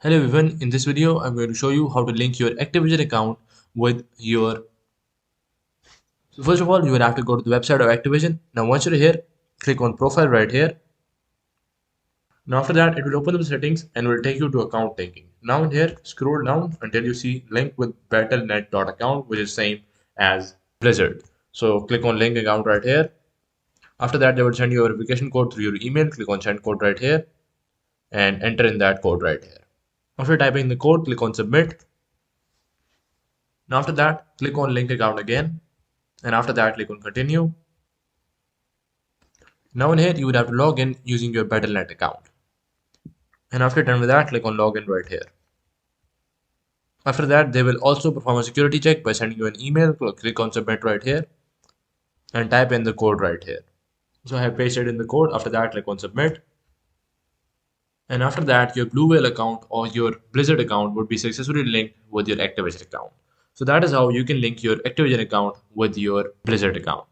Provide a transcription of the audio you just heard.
Hello everyone, in this video I'm going to show you how to link your Activision account with your. So first of all, you will have to go to the website of Activision. Now once you're here, click on profile right here. Now after that, it will open up the settings and will take you to account linking. Now in here, scroll down until you see link with battle.net.account, which is same as Blizzard. So click on link account right here. After that, they will send you a verification code through your email. Click on send code right here and enter in that code right here. After typing the code, click on submit. Now after that, click on link account again, and after that click on continue. Now in here you would have to log in using your Battle.net account, and after done with that, click on login right here. After that, they will also perform a security check by sending you an email. Click on submit right here and type in the code right here. So I have pasted in the code. After that, click on submit, and after that your Blue Whale account or your Blizzard account would be successfully linked with your Activision account. So that is how you can link your Activision account with your Blizzard account.